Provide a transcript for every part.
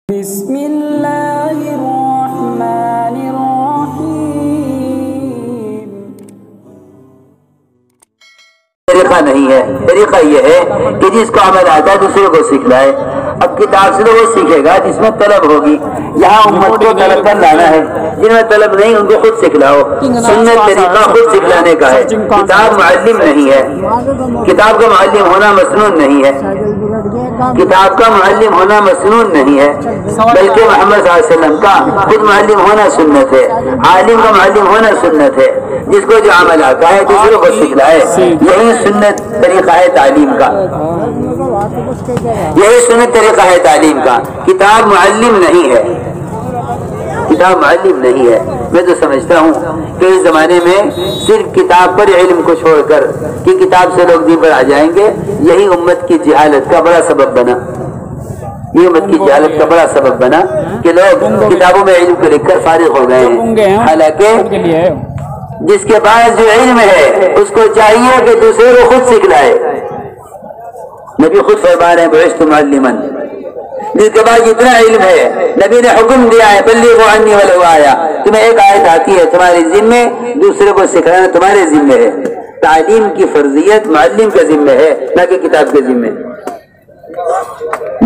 بسم اللہ الرحمن الرحیم۔ طریقہ نہیں ہے، طریقہ یہ ہے کہ جس کو عمل آتا ہے دوسرے کو سکھلائے۔ اب کتاب سے تو وہ سیکھے گا جس میں طلب ہوگی، یہاں امت کو طلب پر لانا ہے، جن میں طلب نہیں ان کو خود سکھلاؤ۔ سنت طریقہ خود سکھلانے کا ہے، کتاب معلم نہیں ہے، کتاب کا معلم ہونا مسنون نہیں ہے، کتاب کا معلم ہونا مسنون نہیں ہے، بلکہ محمد صلی اللہ علیہ وسلم کا خود معلم ہونا سنت ہے، عالم کا معلم ہونا سنت ہے، جس کو جو عمل آتا ہے دوسروں کو سکھلائے۔ یہی سنت طریقہ ہے تعلیم کا، یہی سنت طریقہ ہے تعلیم کا۔ کتاب معلم نہیں ہے، کتاب معلم نہیں ہے۔ میں تو سمجھتا ہوں کہ اس زمانے میں صرف کتاب پر علم کو چھوڑ کر کہ کتاب سے لوگ دین پر آ جائیں گے، یہی امت کی جہالت کا بڑا سبب بنا، یہ امت کی جہالت کا بڑا سبب بنا کہ لوگ کتابوں میں علم کو لکھ کر فارغ ہو گئے ہیں۔ حالانکہ جس کے پاس جو علم ہے اس کو چاہیے کہ دوسرے کو خود سکھلائے۔ نبی خود فرما رہے ہیں بعثت معلما، جس کے پاس جتنا علم ہے نبی نے حکم دیا ہے بلغوا عنی ولو آیا، تمہیں ایک آیت آتی ہے تمہارے ذمے، دوسرے کو سکھلانا تمہارے ذمے ہے۔ تعلیم کی فرضیت معلم کے ذمے ہے، نہ کہ کتاب کے ذمے۔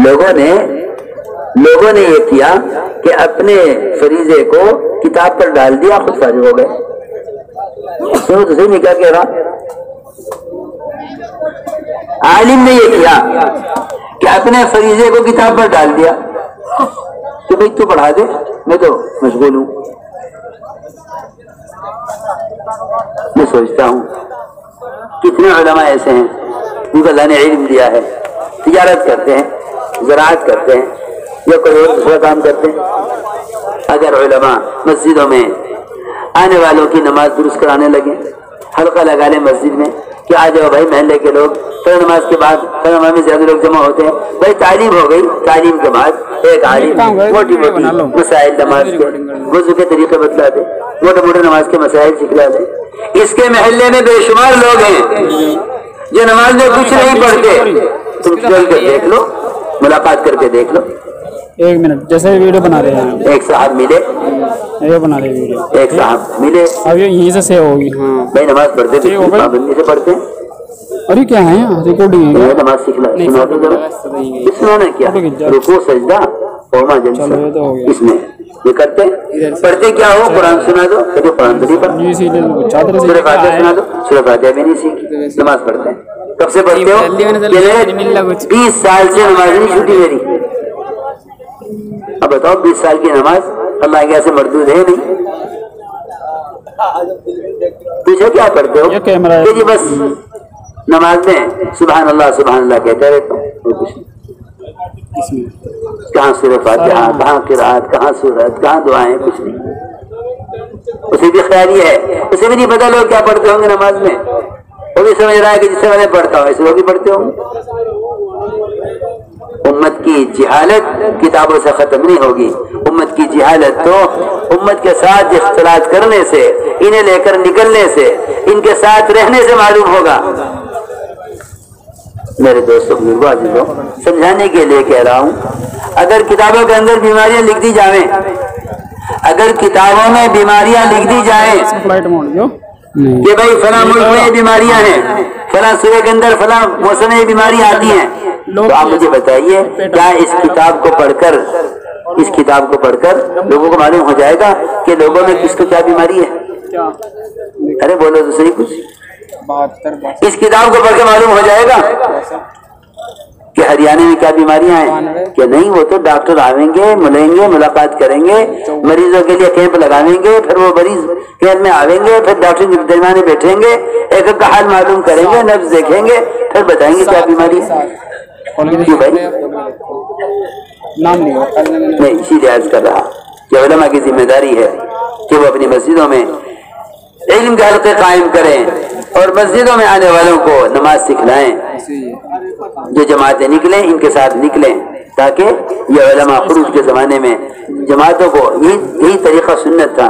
لوگوں نے یہ کیا کہ اپنے فریضے کو کتاب پر ڈال دیا، خود فارغ ہو گئے۔ سنو تو صحیح میں کیا کہہ رہا۔ عالم نے یہ کیا کہ اپنے فریضے کو کتاب پر ڈال دیا کہ بھائی تو پڑھا دے، میں تو مشغول ہوں۔ میں سوچتا ہوں کتنے علماء ایسے ہیں جن کو اللہ نے علم دیا ہے، تجارت کرتے ہیں، زراعت کرتے ہیں یا کوئی اور دوسرا کام کرتے ہیں۔ اگر علماء مسجدوں میں آنے والوں کی نماز درست کرانے لگے، حلقہ لگا لیں مسجد میں کہ آ جاؤ بھائی محلے کے لوگ، پھر نماز کے بعد پھر نماز میں زیادہ لوگ جمع ہوتے ہیں، بھائی تعلیم ہو گئی، تعلیم کے بعد ایک عالم موٹی موٹی مسائل نماز کے، وضو کے طریقے بتلا دے، موٹے موٹے نماز کے مسائل سکھلا دے۔ اس کے محلے میں بے شمار لوگ ہیں جو نماز میں کچھ نہیں پڑھتے، تم چل کے دیکھ لو، ملاقات کر کے دیکھ لو۔ ایک منٹ، جیسے ویڈیو بنا رہے ہیں، ایک صاحب ملے، یہ بنا رہے ویڈیو، ایک صاحب ملے، اب یہ یہیں سے سیو ہوگی۔ بھائی نماز پڑھتے تھے، پابندی سے پڑھتے ہیں، ارے کیا ہے ریکارڈنگ ہے، نماز سکھلا اس میں نے کیا رکوع سجدہ قوما جلسہ اس میں یہ کرتے ہیں۔ پڑھتے کیا ہو؟ قرآن سنا دو، کبھی قرآن تو نہیں پڑھتے، سورہ فاتحہ سنا دو، سورہ فاتحہ بھی نہیں سیکھی، نماز پڑھتے ہیں۔ کب سے پڑھتے ہو؟ 20 سال سے نماز نہیں چھوٹی میری۔ اب بتاؤ 20 سال کی نماز اللہ کے یہاں سے مردود ہے نہیں؟ پوچھو کیا پڑھتے ہو؟ جی بس نماز میں سبحان اللہ کہتے رہتا ہوں، کچھ نہیں۔ کہاں سورہ فاتحہ، کہاں قرات، کہاں سورت، کہاں دعائیں، کچھ نہیں۔ اسے بھی خیال یہ ہے، اسے بھی نہیں پتا لوگ کیا پڑھتے ہوں گے نماز میں، وہ بھی سمجھ رہا ہے کہ جس سے میں پڑھتا ہوں ایسے لوگ بھی پڑھتے ہوں گے۔ امت کی جہالت کتابوں سے ختم نہیں ہوگی، امت کی جہالت تو امت کے ساتھ اختلاط کرنے سے، انہیں لے کر نکلنے سے، ان کے ساتھ رہنے سے معلوم ہوگا۔ میرے دوستوں بزرگوں عزیزوں، سمجھانے کے لیے کہہ رہا ہوں، اگر کتابوں کے اندر بیماریاں لکھ دی جائیں، اگر کتابوں میں بیماریاں لکھ دی جائیں کہ بھائی فلاں ملک میں یہ بیماریاں ہیں، فلاں صوبے کے اندر فلاں موسم میں یہ بیماریاں آتی ہیں، تو آپ مجھے بتائیے کیا اس کتاب کو پڑھ کر لوگوں کو معلوم ہو جائے گا کہ لوگوں میں کس کو کیا بیماری ہے؟ ارے بولو تو صحیح کچھ۔ اس کتاب کو پڑھ کے معلوم ہو جائے گا کہ ہریانہ میں کیا بیماریاں ہیں کہ نہیں؟ وہ تو ڈاکٹر آئیں گے، ملیں گے، ملاقات کریں گے، مریضوں کے لیے کیمپ لگائیں گے، پھر وہ مریض کیمپ میں آئیں گے، پھر ڈاکٹر کے درمیانے بیٹھیں گے، ایک ایک کا حال معلوم کریں گے، نبض دیکھیں گے، پھر بتائیں گے کیا بیماری ہے۔ کیوں بھائی؟ میں اسی لیے عرض کر رہا کہ علماء کی ذمہ داری ہے کہ وہ اپنی مسجدوں میں علم کے حلقے قائم کریں اور مسجدوں میں آنے والوں کو نماز سکھلائیں۔ جو جماعتیں نکلیں ان کے ساتھ نکلیں، تاکہ یہ علماء خروج کے زمانے میں جماعتوں کو یہی طریقہ سنت تھا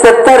70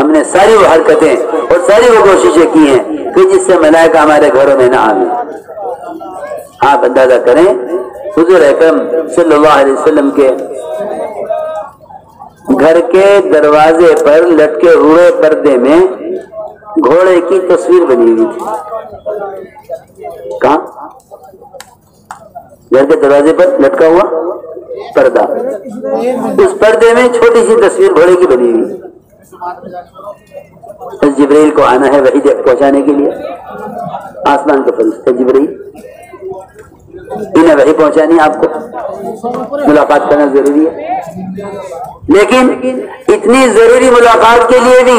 ہم نے ساری وہ حرکتیں اور ساری وہ کوششیں کی ہیں کہ جس سے ملائکہ ہمارے گھروں میں نہ آئیں. آپ اندازہ کریں حضور اکرم صلی اللہ علیہ وسلم کے گھر کے دروازے پر لٹکے ہوئے پردے میں گھوڑے کی تصویر بنی ہوئی تھی. کہاں؟ گھر کے دروازے پر لٹکا ہوا پردہ, اس پردے میں چھوٹی سی تصویر گھوڑے کی بنی ہوئی. جبرائیل کو آنا ہے وحی پہنچانے کے لیے, آسمان کا فرشتہ جبرائیل, انہیں وحی پہنچانی, آپ کو ملاقات کرنا ضروری ہے. لیکن اتنی ضروری ملاقات کے لیے بھی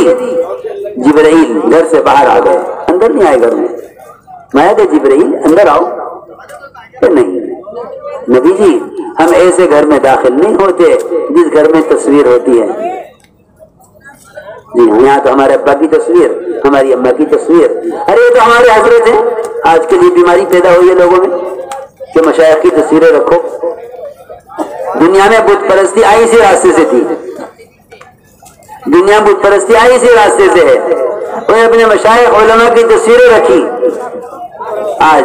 جبرائیل گھر سے باہر آ گئے, اندر نہیں آئے گھر میں. میں کہ جبرائیل اندر آؤ, کہ نہیں نبی جی ہم ایسے گھر میں داخل نہیں ہوتے جس گھر میں تصویر ہوتی ہے. جی یہاں تو ہمارے ابا کی تصویر, ہماری اماں کی تصویر, ارے یہ تو ہمارے حضرت ہیں. آج کے لیے بیماری پیدا ہوئی ہے لوگوں میں کہ مشائخ کی تصویریں رکھو. دنیا میں بت پرستی آئی اسی راستے سے تھی, دنیا میں بت پرستی آئی اسی راستے سے ہے. انہیں اپنے مشائخ علماء کی تصویریں رکھی. آج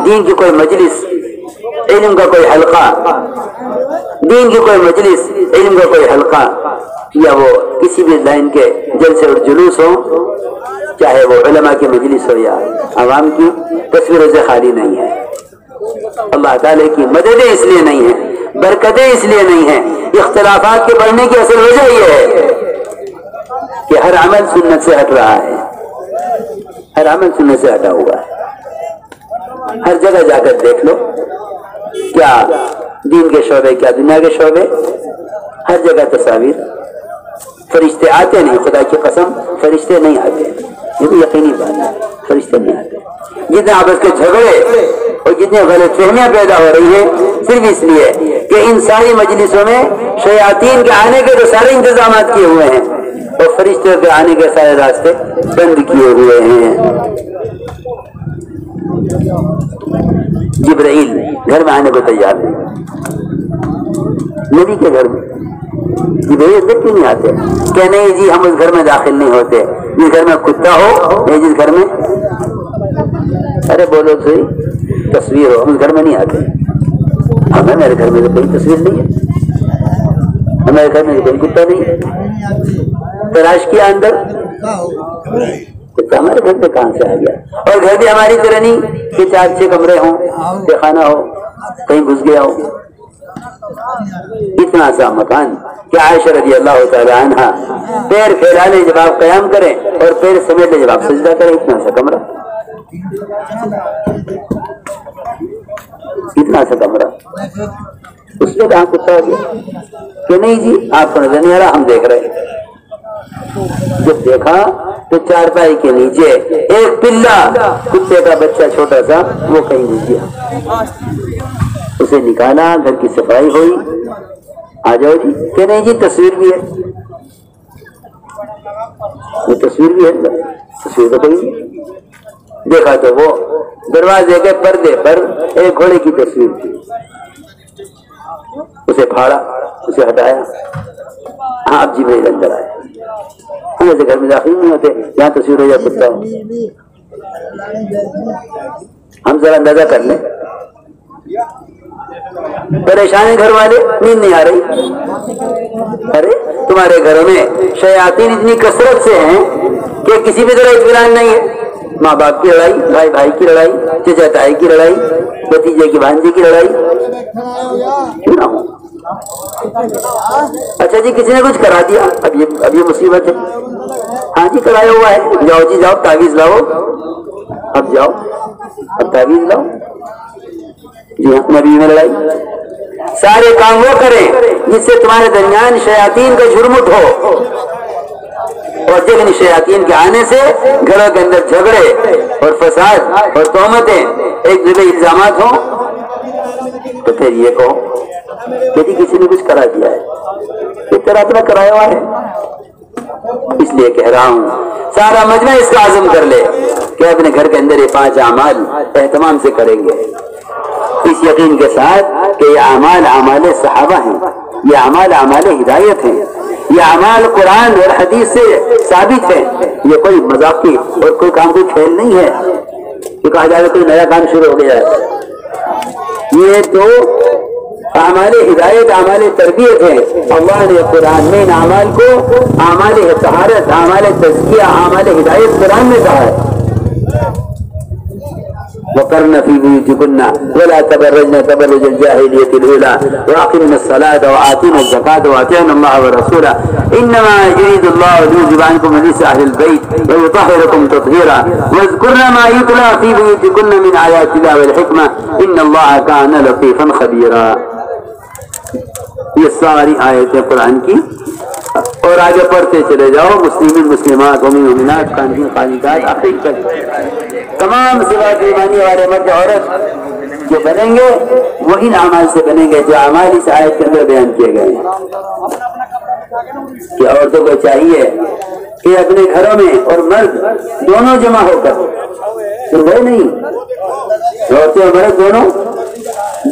دین کی کوئی مجلس, علم کا کوئی حلقہ, دین کی کوئی مجلس, علم کا کوئی حلقہ, یا وہ کسی بھی لائن کے جلسے اور جلوس ہو, چاہے وہ علماء کی مجلس ہو یا عوام کی, تصویروں سے خالی نہیں ہے. اللہ تعالیٰ کی مددیں اس لیے نہیں ہیں, برکتیں اس لیے نہیں ہیں. اختلافات کے بڑھنے کی اصل وجہ یہ ہے کہ ہر عمل سنت سے ہٹ رہا ہے, ہر عمل سنت سے ہٹا ہوا ہے. ہر جگہ جا کر دیکھ لو, کیا دین کے شعبے, کیا دنیا کے شعبے, ہر جگہ تصاویر. فرشتے آتے نہیں, خدا کی قسم فرشتے نہیں آتے, یہ بھی یقینی بات ہے, فرشتے نہیں آتے. جتنے آپس کے جھگڑے اور جتنے غلط فہمیاں پیدا ہو رہی ہیں صرف اس لیے کہ ان ساری مجلسوں میں شیاطین کے آنے کے تو سارے انتظامات کیے ہوئے ہیں اور فرشتوں کے آنے کے سارے راستے بند کیے ہوئے ہیں. جبرائیل گھر میں آنے کو تیار نہیں, نبی کے گھر میں جبرائیل اندر کیوں نہیں آتے؟ کہ نہیں جی ہم اس گھر میں داخل نہیں ہوتے جس گھر میں کتا ہو, یا جس گھر میں, ارے بولو صحیح, تصویر ہو, ہم اس گھر میں نہیں آتے. ہمیں میرے گھر میں تو کوئی تصویر نہیں ہے, ہمارے گھر میں کوئی کتا نہیں ہے. تلاش کیا اندر, کتا ہمارے گھر میں کہاں سے آ گیا؟ اور گھر بھی ہماری طرح نہیں کہ 4-6 کمرے ہوں, کہ خانہ ہو, کہیں گھس گیا ہو. اتنا سا مکان کہ عائشہ رضی اللہ تعالی عنہ پیر پھیلا لے جب آپ قیام کریں اور پیر سمیٹ لے جب آپ سجدہ کریں, اتنا سا کمرہ, اتنا سا کمرہ. اس میں کہاں کتا ہو گیا؟ کہ نہیں جی آپ کو نظر نہیں آ رہا, ہم دیکھ رہے. جب دیکھا تو چارپائی کے نیچے ایک پلا کتے کا بچہ چھوٹا سا وہ کہیں گھس گیا. اسے نکالا, گھر کی صفائی ہوئی, آ جاؤ جی. کہ نہیں جی تصویر بھی ہے, وہ تصویر بھی ہے, تصویر تو کوئی نہیں. دیکھا تو وہ دروازے کے پردے پر ایک گھوڑے کی تصویر تھی. اسے پھاڑا, اسے ہٹایا. ہاں اب جبرائیل اندر آئے. ہم ایسے گھر میں داخل نہیں ہوتے جہاں تصویر ہو یا کتا ہو. ہم ذرا اندازہ کر لیں, پریشان گھر والے, نیند نہیں آ رہی. ارے تمہارے گھروں میں شیاطین اتنی کثرت سے ہیں کہ کسی بھی طرح اطمینان نہیں ہے. ماں باپ کی لڑائی, بھائی بھائی کی لڑائی, چچا تائی کی لڑائی, بھتیجے کی بھانجے کی لڑائی, کیوں نہ ہو. اچھا جی کسی نے کچھ کرا دیا, اب یہ مصیبت ہے. ہاں جی کرایا ہوا ہے, جاؤ جی جاؤ تعویذ لاؤ, اب جاؤ اب تعویذ لاؤ. جی ہاں نبی میں لڑائی, سارے کام وہ کریں جس سے تمہارے درمیان شیاطین کا جھرمٹ ہو, اور جب ان شیاطین کے آنے سے گھروں کے اندر جھگڑے اور فساد اور تہمتیں, ایک دوسرے الزامات ہوں, تو پھر یہ کہو کہ کسی نے کچھ کرا دیا ہے. ایک طرح اپنا کرایا ہوا ہے. اس لیے کہہ رہا ہوں سارا مجمع اس کا عزم کر لے کہ اپنے گھر کے اندر یہ 5 اعمال اہتمام سے کریں گے, اس یقین کے ساتھ کہ یہ اعمال اعمال صحابہ ہیں, یہ اعمال اعمال ہدایت ہیں. یہ اعمال قرآن اور حدیث سے ثابت ہے. یہ کوئی مذاقی اور کوئی کام کوئی کھیل نہیں ہے کہ کہا جائے کوئی نیا کام شروع ہو گیا ہے. یہ تو اعمال ہدایت اعمال تربیت ہے. اللہ نے قرآن میں ان اعمال کو اعمال طہارت اعمال تزکیہ اعمال ہدایت قرآن میں کہا ہے. وقرن فی بیوتکن ولا تبرجن تبرج الجاہلیۃ الاولی واقمن الصلاۃ وآتین الزکاۃ واطعن اللہ ورسولہ انما یرید اللہ لیذهب عنکم رجس اہل البیت ویطہرکم تطہیرا واذکرن ما یتلی فی بیوتکن من آیات اللہ والحکمہ ان اللہ کان لطیفا خبیرا. یہ ساری آیتیں قرآن کی اور آگے پڑھتے چلے جاؤ. مسلمین مسلمات مومن مومنات قانتین قانتات آخر تک تمام صفات ایمانی والے مرد عورت جو بنیں گے وہ ان اعمال سے بنیں گے جو اعمال اس آیت کے اندر بیان کیے گئے ہیں. کہ عورتوں کو چاہیے کہ اپنے گھروں میں اور مرد دونوں جمع ہو کر تو وہ نہیں عورتیں اور مرد دونوں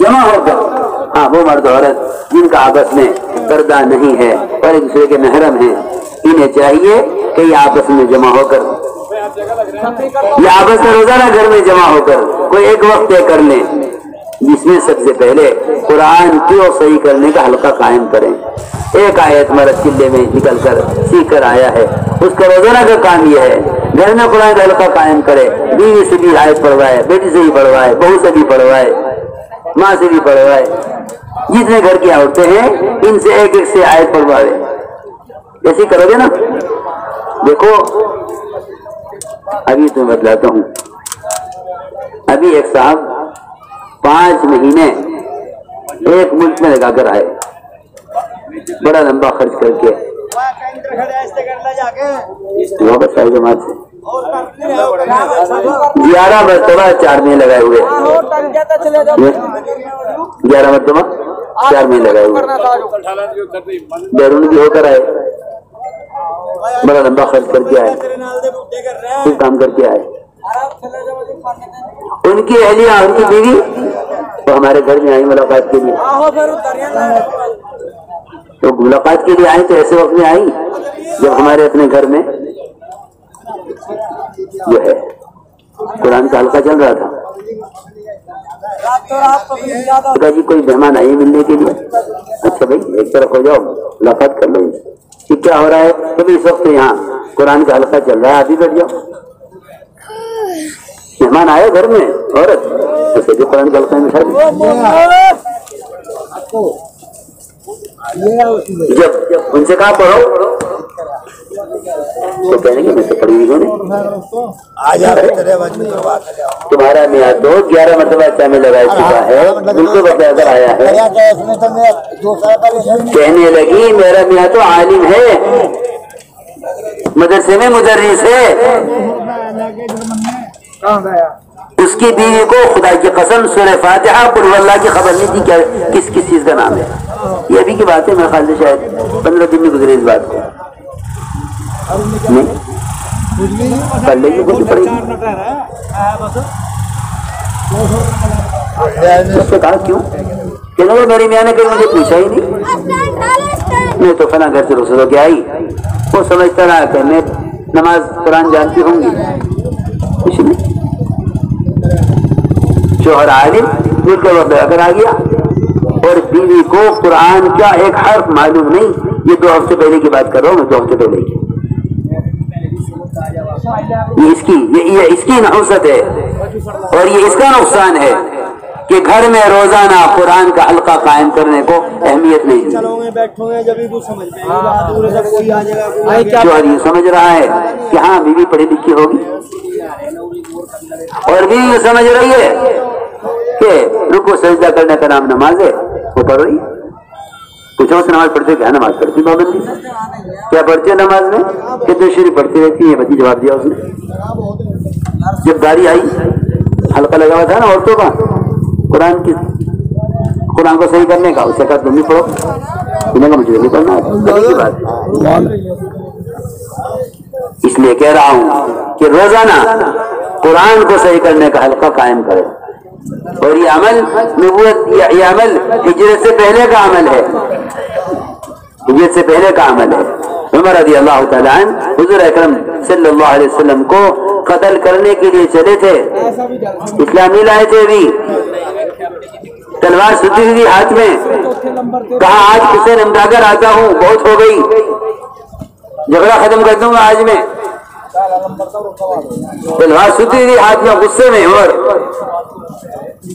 جمع ہو کر ہاں وہ مرد عورت جن کا آپس میں پردہ نہیں ہے اور ایک دوسرے کے محرم ہیں انہیں چاہیے کہ یہ آپس میں جمع ہو کر یہ آپس میں روزانہ گھر میں جمع ہو کر کوئی ایک وقت طے کر لیں جس میں سب سے پہلے قرآن کو صحیح کرنے کا حلقہ قائم کریں. ایک آیت مرد چلے میں نکل کر سیکھ کر آیا ہے اس کا روزانہ کا کام یہ ہے گھر میں قرآن کا حلقہ قائم کرے. بیوی سے بھی آیت پڑھوائے بیٹی سے بھی پڑھوائے بہو سے بھی پڑھوائے ماں سے بھی پڑھوائے جتنے گھر کی عورتیں ہیں ان سے ایک ایک سے آیت پڑھوائے. ایسے کرو گے نا. دیکھو ابھی تمہیں بتلاتا ہوں. ابھی ایک صاحب 5 مہینے ایک ملک میں لگا کر آئے بڑا لمبا خرچ کر کے واپس آئے جماعت سے 11 مرتبہ 4 مہینے لگائے ہوئے 11 مرتبہ 4 مہینے لگائے ہوئے بیرون بھی ہو کر آئے بڑا لمبا خرچ کر کے آئے پھر کام کر کے آئے. ان کی اہلیہ ان کی بیوی وہ ہمارے گھر میں آئی ملاقات کے لیے. تو ملاقات کے لیے آئی تو ایسے وقت میں آئی جب ہمارے اپنے گھر میں جو ہے قرآن کا حلقہ چل رہا تھا. جی کوئی مہمان آئے ملنے کے لیے. اچھا بھائی ایک طرف ہو جاؤ ملاقات کر لو کہ کیا ہو رہا ہے. کبھی اس وقت یہاں قرآن کا حلقہ چل رہا ہے آپ ہی بیٹھ جاؤ. مہمان آئے گھر میں عورت اسے جو قرآن کا حلقہ میں بٹھا دیا. جب ان سے کہا پڑھو تو کہنے کہ میں سے پڑھی ہوئی تمہارا میاں تو 11 مرتبہ چامے لگا چکا ہے بالکل بتا کر آیا ہے. کہنے لگی میرا میاں تو عالم ہے مدرسے میں مدرس ہے. اس کی بیوی کو خدا کی قسم سورہ فاتحہ قل واللہ کی خبر نہیں تھی کیا کس کس چیز کا نام ہے. یہ ابھی کی بات ہے میرے خیال سے شاید 15 دن میں گزرے اس بات کو. پڑھ لے گی پڑے گی. اس سے کہا کیوں کہ میری میاں نے کہیں مجھے پوچھا ہی نہیں. میں تو فلاں گھر سے رخصت ہو کے آئی. وہ سمجھتا رہا کہ میں نماز قرآن جانتی ہوں گی. کچھ نہیں. شوہر عالم ملک کا وقت اگر آ گیا اور بیوی کو قرآن کا ایک حرف معلوم نہیں. یہ 2 ہفتے پہلے کی بات کر رہا ہوں میں 2 ہفتے پہلے کی. یہ اس کی نحوست ہے اور یہ اس کا نقصان ہے کہ گھر میں روزانہ قرآن کا حلقہ قائم کرنے کو اہمیت نہیں. جو یہ سمجھ رہا ہے کہ ہاں بیوی پڑھی لکھی ہوگی اور بیوی یہ سمجھ رہی ہے کہ رکوع سجدہ کرنے کا نام نماز ہے وہ پڑھ رہی. پوچھو سے نماز پڑھتے کیا نماز پڑھتی پابندی کیا پڑھتی ہے نماز میں کتنی شریف پڑھتی رہتی ہے. بچی جواب دیا اس نے جب داری آئی حلقہ لگا ہوا تھا نا عورتوں کا قرآن کو صحیح کرنے کا. اسے کہا تم بھی پڑھو. انہوں نے مجھے نہیں پڑھنا ہے. اس لیے کہہ رہا ہوں کہ روزانہ قرآن کو صحیح کرنے کا حلقہ قائم کرے. اور یہ عمل نبوت یہ عمل ہجرت سے پہلے کا عمل ہے. ہجرت سے پہلے کا عمل ہے۔ عمر رضی اللہ تعالیٰ عنہ حضور اکرم صلی اللہ علیہ وسلم کو قتل کرنے کے لیے چلے تھے، اسلام نہیں لائے تھے ابھی، تلوار ستی ہوئی ہاتھ میں، کہا آج کسے نمٹا کر آتا ہوں، بہت ہو گئی، جھگڑا ختم کر دوں گا آج میں، تلوار ستی ہوئی ہاتھ میں، غصے میں عمر۔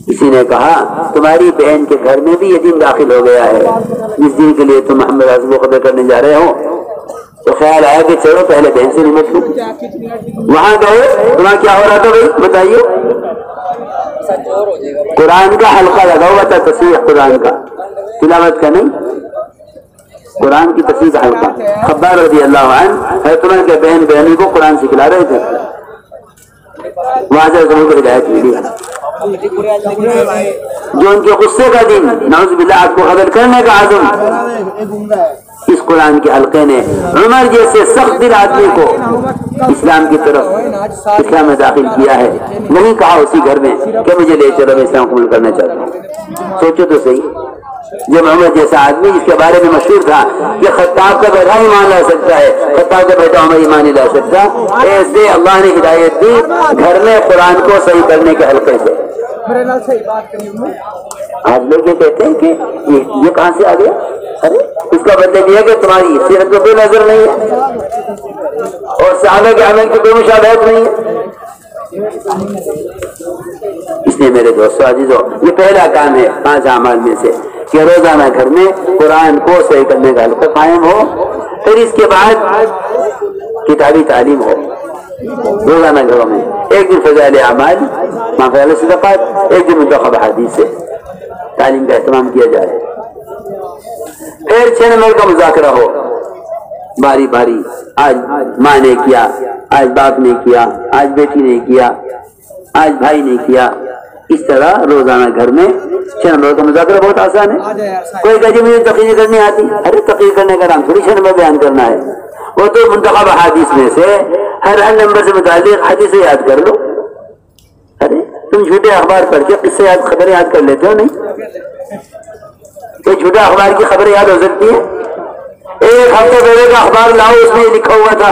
کسی نے کہا تمہاری بہن کے گھر میں بھی یہ دن داخل ہو گیا ہے جس دن کے لیے تم محمد عظیم کو قتل کرنے جا رہے ہو، تو خیال آیا کہ چلو پہلے بہن سے نمٹ لوں۔ وہاں گئے، وہاں کیا ہو رہا تھا بھائی بتائیے؟ قرآن کا حلقہ لگا ہوا تھا، تصحیح قرآن کا، تلاوت کا نہیں، قرآن کی تصحیح کا حلقہ۔ خباب رضی اللہ عنہ حضرت عمر کے بہن بہنی کو قرآن سکھلا رہے تھے، وہاں سے رسول کو ہدایت ملی، جو ان کے غصے کا دن، نعوذ باللہ، آپ کو قتل کرنے کا عزم اس قرآن کے حلقے نے عمر جیسے سخت دل آدمی کو اسلام کی طرف، اسلام میں داخل کیا ہے۔ نہیں کہا اسی گھر میں کہ مجھے لے چلو میں اسلام قبول کرنا چاہتا ہوں۔ سوچو تو صحیح، جب عمر جیسا آدمی جس کے بارے میں مشہور تھا کہ خطاب کا بیٹا ایمان لا سکتا ہے، خطاب کا بیٹا عمر ایمان نہیں لا سکتا، ایسے اللہ نے ہدایت دی گھر میں قرآن کو صحیح کرنے کے حلقے سے۔ آج لوگ یہ کہتے ہیں کہ یہ کہاں سے آ گیا؟ ارے اس کا مطلب یہ ہے کہ تمہاری سیرت کو کوئی نظر نہیں ہے اور صحابہ کے عمل کی کوئی مشابہت نہیں ہے۔ اس لیے میرے دوستو عزیزو، یہ پہلا کام ہے 5 اعمال میں سے کہ روزانہ گھر میں قرآن کو صحیح کرنے کا حلقہ قائم ہو، پھر اس کے بعد کتابی تعلیم ہو روزانہ گھروں میں، ایک دن فضائل اعمال، فضائل صدقات، ایک دن منتخب حدیث سے تعلیم کا اہتمام کیا جائے۔ پھر 6 نمبر کا مذاکرہ ہو، باری باری، آج ماں نے کیا، آج باپ نے کیا، آج بیٹی نے کیا، آج بھائی نے کیا، اس طرح روزانہ گھر میں 6 نمبر کا مذاکرہ بہت آسان ہے۔ کوئی کہے جی مجھے تقریر کرنی آتی، ارے تقریر کرنے کا نام تھوڑی 6 نمبر بیان کرنا ہے، وہ تو منتخب حدیث میں سے ہر نمبر سے متعلق حدیث یاد کر لو۔ ارے تم جھوٹے اخبار پڑھ کے قصے یاد، خبریں یاد کر لیتے ہو نہیں؟ کوئی جھوٹا اخبار کی خبریں یاد ہو سکتی ہے؟ ایک ہفتے پہلے کا اخبار لاؤ، اس میں لکھا ہوا تھا۔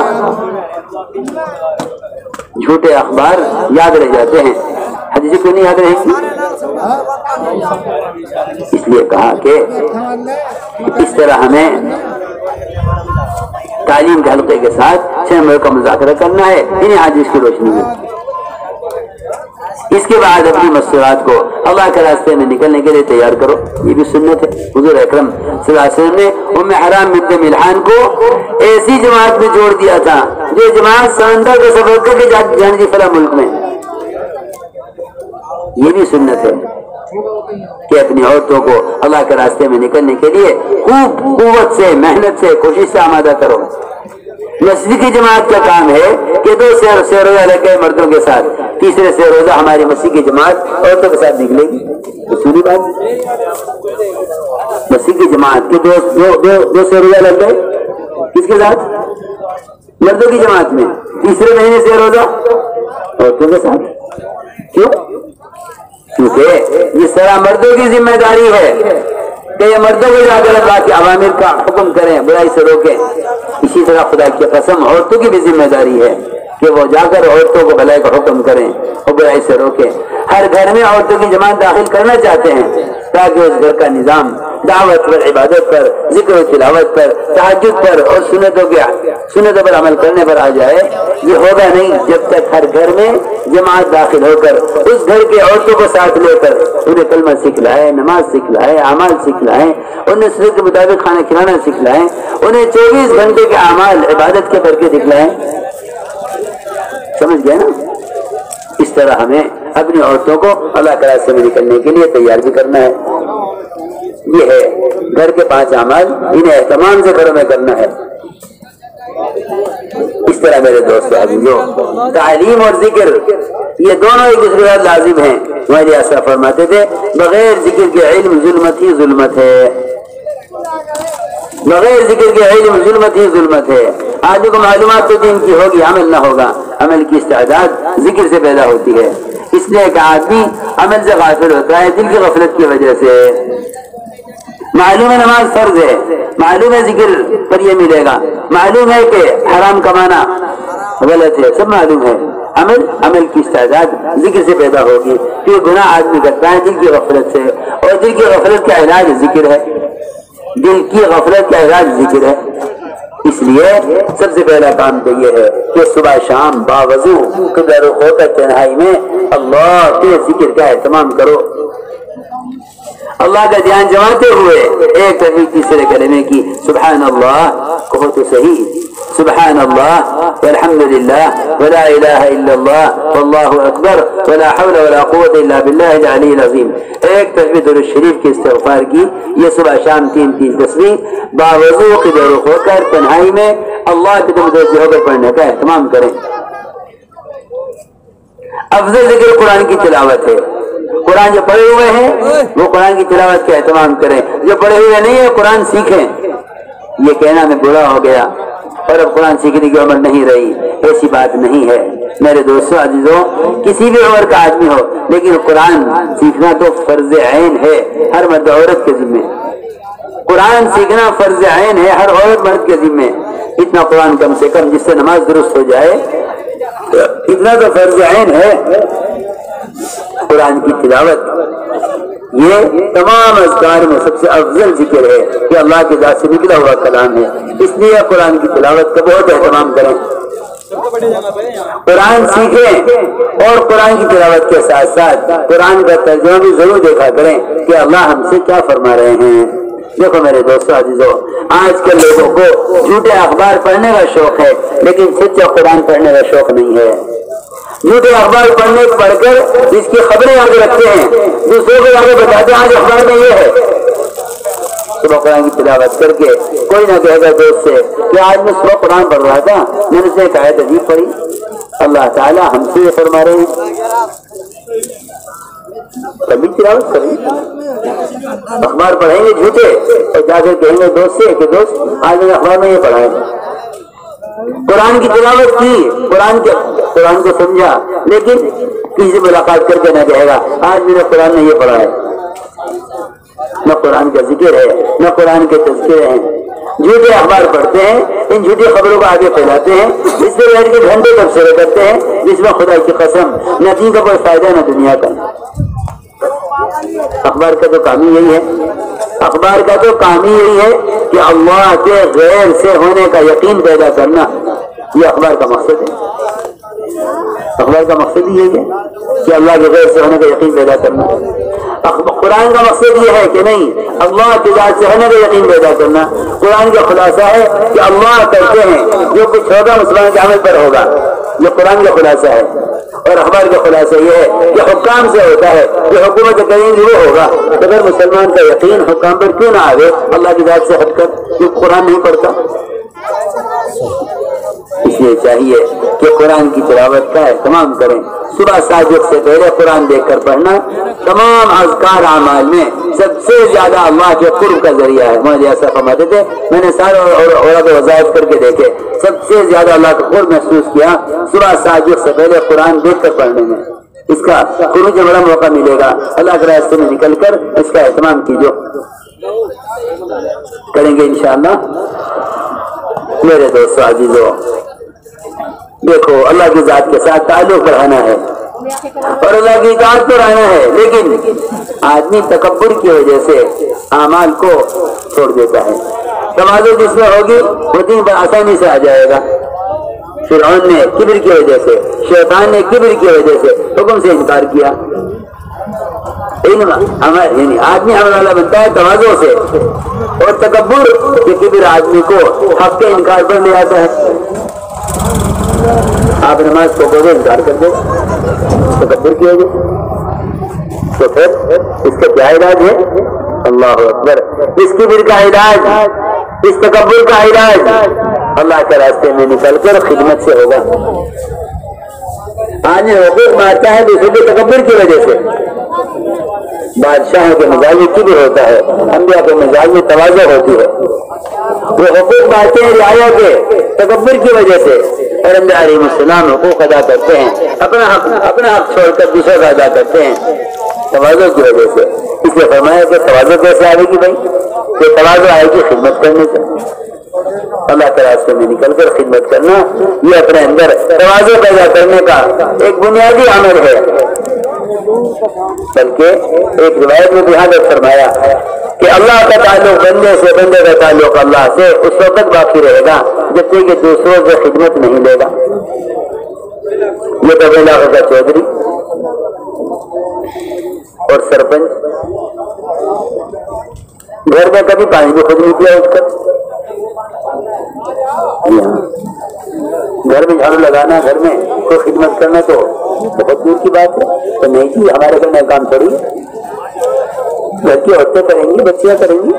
جھوٹے اخبار یاد رہ جاتے ہیں، حدیثیں کیوں نہیں یاد رہیں گی؟ اس لیے کہا کہ اس طرح ہمیں تعلیم کے حلقے کے ساتھ 6 نمبر کا مذاکرہ کرنا ہے انہیں حدیث کی روشنی میں۔ اس کے بعد اپنی مستورات کو اللہ کے راستے میں نکلنے کے لیے تیار کرو، یہ بھی سنت ہے۔ حضور اکرم صلی اللہ علیہ وسلم نے ام حرام بنت ملحان کو ایسی جماعت میں جوڑ دیا تھا جو جماعت سمندر کا سفر کر کے جانے کی فلاں ملک میں، یہ بھی سنت ہے کہ اپنی عورتوں کو اللہ کے راستے میں نکلنے کے لیے خوب قوت سے، محنت سے، کوشش سے آمادہ کرو۔ مسجد کی جماعت کا کام ہے کہ 2 سے روزہ لگ گئے مردوں کے ساتھ، تیسرے سے روزہ ہماری مسجد کی جماعت عورتوں کے ساتھ نکلے گی، اصولی بات۔ مسجد کی جماعت کے 2 سے روزہ لگ گئے، کس کے ساتھ؟ مردوں کی جماعت میں، تیسرے مہینے سے روزہ عورتوں کے ساتھ۔ کیوں؟ کیونکہ یہ سارا مردوں کی ذمہ داری ہے کہ یہ مردوں کو جا کر اللہ کے اوامر کا حکم کریں، برائی سے روکیں۔ اسی طرح خدا کی قسم عورتوں کی بھی ذمہ داری ہے کہ وہ جا کر عورتوں کو بھلائی کا حکم کریں اور برائی سے روکیں۔ ہر گھر میں عورتوں کی جماعت داخل کرنا چاہتے ہیں تاکہ اس گھر کا نظام دعوت پر، عبادت پر، ذکر و تلاوت پر، تہجد پر اور سنتوں پر عمل کرنے پر آ جائے۔ یہ ہوگا نہیں جب تک ہر گھر میں جماعت داخل ہو کر اس گھر کے عورتوں کو ساتھ لے کر انہیں کلمہ سکھلائے، نماز سکھلائے، اعمال سکھلائیں، انہیں سنت کے مطابق کھانا کھلانا سکھلائیں، انہیں 24 گھنٹے کے اعمال عبادت کے کر کے دکھلائیں۔ سمجھ گئے نا؟ اس طرح ہمیں اپنی عورتوں کو اللہ کے راستے میں نکلنے کے لیے تیار بھی کرنا ہے۔ یہ ہے گھر کے 5 اعمال، انہیں اہتمام سے گھروں میں کرنا ہے۔ اس طرح میرے دوست عزیزو، تعلیم اور ذکر یہ دونوں ایک دوسرے کے لازم ہیں۔ ہمارے آسا فرماتے تھے بغیر ذکر کے علم ظلمت ہی ظلمت ہے، بغیر ذکر کے علم ظلمت ہی ظلمت ہے۔ آدمی کو معلومات تو دین کی ہوگی، عمل نہ ہوگا، عمل کی استعداد ذکر سے پیدا ہوتی ہے۔ اس لیے کہ آدمی عمل سے غافل ہوتا ہے دل کی غفلت کی وجہ سے۔ معلوم ہے نماز فرض ہے, معلوم ہے ذکر پر یہ ملے گا, معلوم ہے کہ حرام کمانا غلط ہے, سب معلوم ہے. عمل کی استعداد ذکر سے پیدا ہوگی, کیونکہ گناہ آدمی کرتا ہے دل کی غفلت سے, اور دل کی غفلت کا علاج ذکر ہے, دل کی غفلت کا علاج ذکر ہے. اس لیے سب سے پہلا کام تو یہ ہے کہ صبح شام باوضو قبلہ رخ ہو کر تنہائی میں اللہ کے ذکر کا اہتمام کرو. اللہ کا دھیان جماتے ہوئے ایک تحویل تیسرے کلمے کی سبحان اللہ کہو تو صحیح, سبحان اللہ والحمد للہ ولا الہ الا اللہ واللہ اکبر ولا حول ولا قوت الا باللہ العلی العظیم. ایک تسبیح درود شریف کی استغفار کی, یہ صبح شام 3 تسبیح باوضو قبلہ رخ ہو کر تنہائی میں اللہ کی طرف متوجہ ہو کر پڑھنے کا اہتمام کریں. افضل ذکر قرآن کی تلاوت ہے. قرآن جو پڑھے ہوئے ہیں وہ قرآن کی تلاوت کا اہتمام کریں, جو پڑھے ہوئے نہیں ہے قرآن سیکھیں. یہ کہنا میں بوڑھا ہو گیا اور اب قرآن سیکھنے کی عمر نہیں رہی, ایسی بات نہیں ہے میرے دوستوں عزیزوں. کسی بھی عمر کا آدمی ہو لیکن قرآن سیکھنا تو فرض عین ہے ہر مرد عورت کے ذمہ. قرآن سیکھنا فرض عین ہے ہر عورت مرد کے ذمہ. اتنا قرآن کم سے کم جس سے نماز درست ہو جائے اتنا تو فرض عین ہے. قرآن کی تلاوت یہ تمام اذکار میں سب سے افضل ذکر ہے کہ اللہ کی ذات سے نکلا ہوا کلام ہے, اس لیے قرآن کی تلاوت کا بہت اہتمام کریں. قرآن سیکھیں اور قرآن کی تلاوت کے ساتھ ساتھ قرآن کا ترجمہ بھی ضرور دیکھا کریں کہ اللہ ہم سے کیا فرما رہے ہیں. دیکھو میرے دوستو عزیزو, آج کل لوگوں کو جھوٹے اخبار پڑھنے کا شوق ہے لیکن سچا قرآن پڑھنے کا شوق نہیں ہے. جھوٹے اخبار پڑھنے پڑھ کر اس کی خبریں آگے رکھتے ہیں, دوسروں کو آگے بتاتے ہیں آج اخبار میں یہ ہے. صبح قرآن کی تلاوت کر کے کوئی نہ کہے گا دوست سے کہ آج میں صبح قرآن پڑھ رہا تھا, میں نے اسے ایک آیت عجیب پڑھی, اللہ تعالیٰ ہم سے یہ فرما رہے ہیں. کبھی تلاوت کریں, اخبار پڑھیں گے جھوٹے اور جا کر کہیں گے دوست سے کہ دوست آج میں نے اخبار میں یہ پڑھا ہے. قرآن کی تلاوت کی, قرآن کو سمجھا, لیکن کسی سے ملاقات کر کے نہ کہے گا آج میرے قرآن میں یہ پڑھا ہے. نہ قرآن کا ذکر ہے نہ قرآن کے تذکرے ہیں. جھوٹے اخبار پڑھتے ہیں, ان جھوٹی خبروں کو آگے پھیلاتے ہیں, اس سے بیٹھ کے گھنٹے تبصرے کرتے ہیں جس میں خدا کی قسم نہ دین کا کوئی فائدہ نہ دنیا کا. اخبار کا تو کام ہی یہی ہے, اخبار کا تو کام ہی یہی ہے کہ اللہ کے غیر سے ہونے کا یقین پیدا کرنا. یہ اخبار کا مقصد ہے, اخبار کا مقصد ہی یہی ہے کہ اللہ کے غیر سے ہونے کا یقین پیدا کرنا. قرآن کا مقصد یہ ہے کہ نہیں, اللہ کی ذات سے ہونے کا یقین پیدا کرنا. قرآن کا خلاصہ ہے کہ اللہ کرتے ہیں, جو کچھ ہوگا مسلمان کے عمل پر ہوگا. یہ قرآن کا خلاصہ ہے. اور اخبار کا خلاصہ یہ ہے کہ حکام سے ہوتا ہے, جو حکومت کریں گی وہ ہوگا. اگر مسلمان کا یقین حکام پر کیوں نہ آئے اللہ کی ذات سے ہٹ کر, کیونکہ قرآن نہیں پڑھتا. اس لیے چاہیے کہ قرآن کی تلاوت کا اہتمام کریں. صبح ساجد سے پہلے قرآن دیکھ کر پڑھنا تمام اذکار اعمال میں سب سے زیادہ اللہ کے قرب کا ذریعہ ہے. مجھے ایسا فرماتے تھے, میں نے سارے عورت وظائف کر کے دیکھے, سب سے زیادہ اللہ کا قرب محسوس کیا صبح ساجد سے پہلے قرآن دیکھ کر پڑھنے میں. اس کا خروج میں بڑا موقع ملے گا. اللہ کے راستے میں نکل کر اس کا اہتمام کیجو, کریں گے انشاءاللہ. میرے دوستو عزیزو, دیکھو اللہ کی ذات کے ساتھ تعلق بڑھانا ہے اور اللہ کی اطاعت پر آنا ہے, لیکن آدمی تکبر کی وجہ سے اعمال کو چھوڑ دیتا ہے. تواضع جس میں ہوگی وہ دین پر آسانی سے آ جائے گا. فرعون نے کبر کی وجہ سے, شیطان نے کبر کی وجہ سے حکم سے انکار کیا. یعنی آدمی عمل والا بنتا ہے تواضع سے, اور تکبر کے کبر آدمی کو حق کے انکار پر لے آتا ہے. آپ نماز کو بولے انکار کر دو تکبر کی وجہ, تو پھر اس کا کیا علاج ہے؟ اللہ اکبر. اس کبر کا علاج, اس تکبر کا علاج اللہ کے راستے میں نکل کر خدمت سے ہوگا. آج حقوق مارتا ہے دوسروں کے تکبر کی وجہ سے. بادشاہوں کے مزاج میں کبر ہوتا ہے, انبیاء کے مزاج میں تواضع ہوتی ہے. وہ حقوق مارتے ہیں رعایا کے تکبر کی وجہ سے, اور انبیاء علیہ السلام حقوق ادا کرتے ہیں, اپنا حق چھوڑ کر دوسروں کا ادا کرتے ہیں تواضع کی وجہ سے. اس لیے فرمایا کہ تواضع کیسے آئے گی بھائی؟ کہ تواضع آئے گی خدمت کرنے سے، اللہ کے راستے میں نکل کر خدمت کرنا، یہ اپنے اندر تواضع پیدا کرنے کا ایک بنیادی عمل ہے۔ بلکہ ایک روایت میں یہاں تک فرمایا کہ اللہ کا تعلق بندے سے، بندے کا تعلق اللہ سے اس وقت تک باقی رہے گا جب تک کہ دوسروں سے خدمت نہیں لے گا۔ یہ تو علاقے کا چودھری اور سرپنچ گھر میں کبھی پانی بھی خود نہیں پیا اٹھ کر، گھر میں جھاڑو لگانا، گھر میں کوئی خدمت کرنا تو بہت دور کی بات ہے۔ تو نہیں جی، ہمارے گھر میں کام تھوڑی، گھر کی عورتیں کریں گی، بچیاں کریں گی۔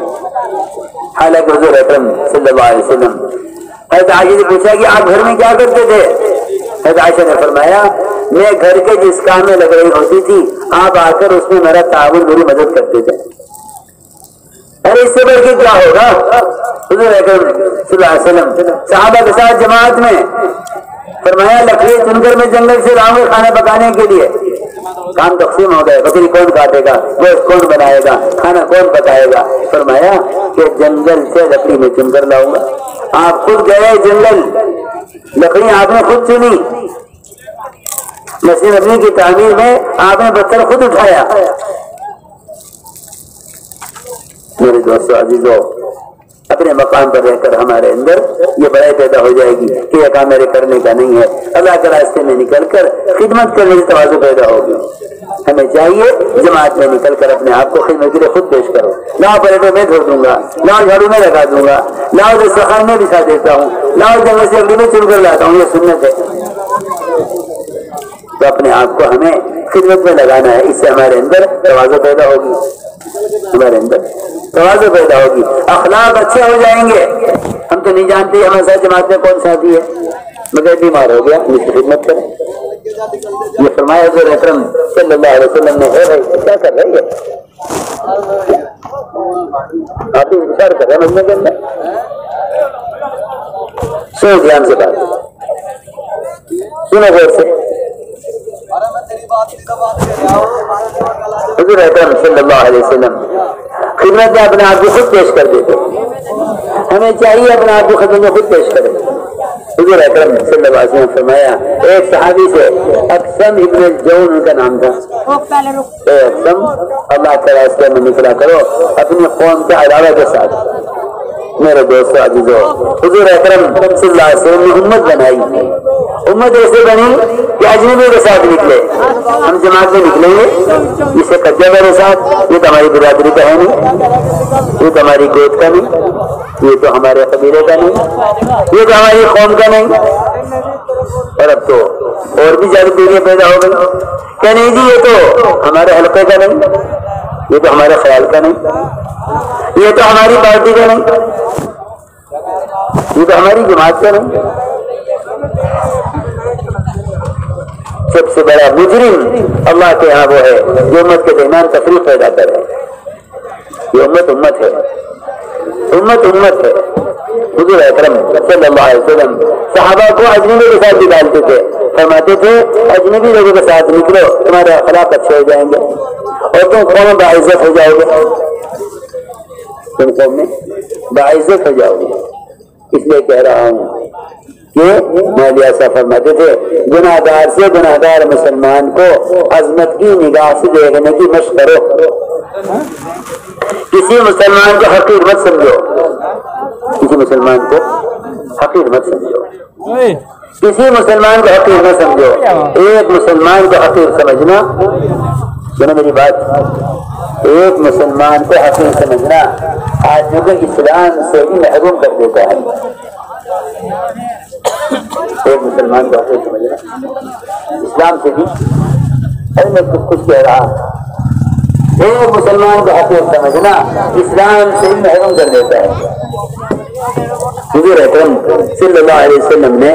حالانکہ حضور اکرم صلی اللہ علیہ وسلم حضرت عائشہ سے پوچھا کہ آپ گھر میں کیا کرتے تھے؟ حضرت عائشہ نے فرمایا میں گھر کے جس کام میں لگ رہی ہوتی تھی آپ آ کر اس میں میرا تعاون، میری مدد کرتے تھے۔ ارے اس سے بڑھ کے کیا ہوگا؟ حضور اکرم صلی اللہ علیہ وسلم صحابہ کے ساتھ جماعت میں فرمایا لکڑی چن کر میں جنگل سے لاؤں گا کھانا پکانے کے لیے، کام تقسیم ہو گئے، بکری کون کاٹے گا، گوشت کون بنائے گا، کھانا کون پکائے گا؟ فرمایا کہ جنگل سے لکڑی میں چن کر لاؤں گا۔ آپ خود گئے جنگل، لکڑی آپ نے خود چنی، مسجد نبوی کی تعمیر میں آپ نے پتھر خود اٹھایا۔ میرے دوستو عزیزو، اپنے مقام پر رہ کر ہمارے اندر یہ بڑائی پیدا ہو جائے گی کہ یہ کام میرے کرنے کا نہیں ہے، اللہ کے راستے میں نکل کر خدمت کرنے کی تواضع پیدا ہوگی۔ ہمیں چاہیے جماعت میں نکل کر اپنے آپ کو خدمت کے لیے خود پیش کرو، لاؤ پلیٹوں میں دھو دوں گا، لاؤ جھاڑو میں لگا دوں گا، لاؤ دسترخوان میں بچھا دیتا ہوں، لاؤ جنگل سے لکڑی میں چن کر لاتا ہوں، یہ سنت ہے۔ تو اپنے آپ کو ہمیں خدمت میں لگانا ہے، اس سے ہمارے اندر تواضع پیدا ہوگی، ہمارے اندر تواضع پیدا ہوگی، اخلاق اچھے ہو جائیں گے۔ ہم تو نہیں جانتے ہمارے ساتھ جماعت میں کون ساتھی ہے، مگر بیمار ہو گیا اس کی خدمت کریں۔ یہ فرمایا حضور اکرم صلی اللہ علیہ وسلم نے ہے بھائی کیا کر رہی ہے؟ آپ بھی انتظار کر رہے ہیں مجمع کے اندر، سنو دھیان سے بات، سنو غور سے۔ حضور اکرم صلی اللہ علیہ وسلم خدمت میں اپنے آپ کو خود پیش کر دیتے، ہمیں چاہیے اپنے آپ کو خدمت میں خود پیش کریں۔ حضور اکرم صلی اللہ علیہ وسلم فرمایا ایک صحابی سے اقسم ابن الجون ان کا نام تھا، اے اقسم اللہ کے راستے میں نکلا کرو اپنی قوم کے علاوہ کے ساتھ۔ میرے دوستو عزیزو، حضور اکرم صلی اللہ علیہ وسلم نے امت بنائی، امت ایسے بنی کہ اجنبی کے ساتھ نکلے، ہم جماعت میں نکلیں گے جسے قبضہ میرے ساتھ، یہ تو ہماری برادری کا ہے نہیں، یہ تو ہماری گوت کا نہیں، یہ تو ہمارے قبیلے کا نہیں، یہ تو ہماری قوم کا نہیں۔ اور اب تو اور بھی زیادہ دوریاں پیدا ہو گئی کہ نہیں جی یہ تو ہمارے حلقے کا نہیں، یہ تو ہمارے خیال کا نہیں، یہ تو ہماری پارٹی کا نہیں، یہ تو ہماری جماعت کا نہیں۔ سب سے بڑا مجرم اللہ کے ہاں وہ ہے جو امت کے درمیان تفریق پیدا کرے۔ یہ امت ہے، امت ہے۔ حضور اکرم صلی اللہ علیہ وسلم صحابہ کو اجنبی کے ساتھ بھی ڈالتے تھے، فرماتے تھے اجنبی لوگوں کے ساتھ نکلو تمہارے اخلاق اچھے ہو جائیں گے اور تم قوم میں باعزت ہو جاؤ گے، تم قوم میں باعزت ہو جاؤ گے۔ اس لیے کہہ رہا ہوں کہ مولوی صاحب فرماتے تھے گناہ گار سے گناہ گار مسلمان کو عظمت کی نگاہ سے دیکھنے کی مشق کرو، کسی مسلمان کو حقیر مت سمجھو، کسی مسلمان کو حقیر مت سمجھو، کسی مسلمان کو حقیر مت سمجھو۔ ایک مسلمان کو حقیر سمجھنا، سنو میری بات، ایک مسلمان کو حقیر سمجھنا آج جو کہ اسلام سے بھی محروم کر دیتا ہے۔ ایک مسلمان کو حقیر سمجھنا اسلام سے بھی، میں کچھ کہہ رہا، ایک مسلمان کو حقیر سمجھنا اسلام سے بھی محروم کر دیتا ہے۔ حضور اکرم صلی اللہ علیہ وسلم نے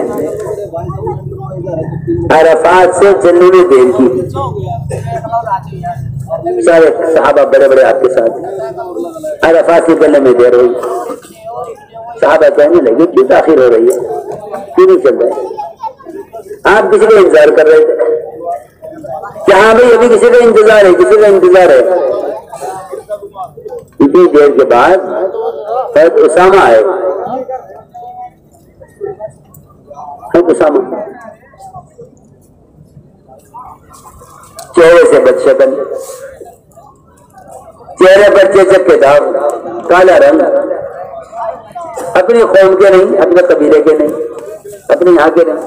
عرفات سے چلنے میں دیر کی، سارے صحابہ بڑے بڑے آپ کے ساتھ، عرفات سے چلنے میں دیر ہوئی، صحابہ کہنے لگے کیوں تاخیر ہو رہی ہے، کیوں نہیں چل رہے؟ آپ کسی کا انتظار کر رہے تھے کہ ہاں بھائی ابھی کسی کا انتظار ہے، کسی کا انتظار ہے، اتنی دیر کے بعد حضرت اسامہ آئے. حضرت اسامہ چہرے سے بد شکل, چہرے پر چیچک کے داغ, کالا رنگ, اپنی قوم کے نہیں, اپنے قبیلے کے نہیں, اپنے یہاں کے نہیں,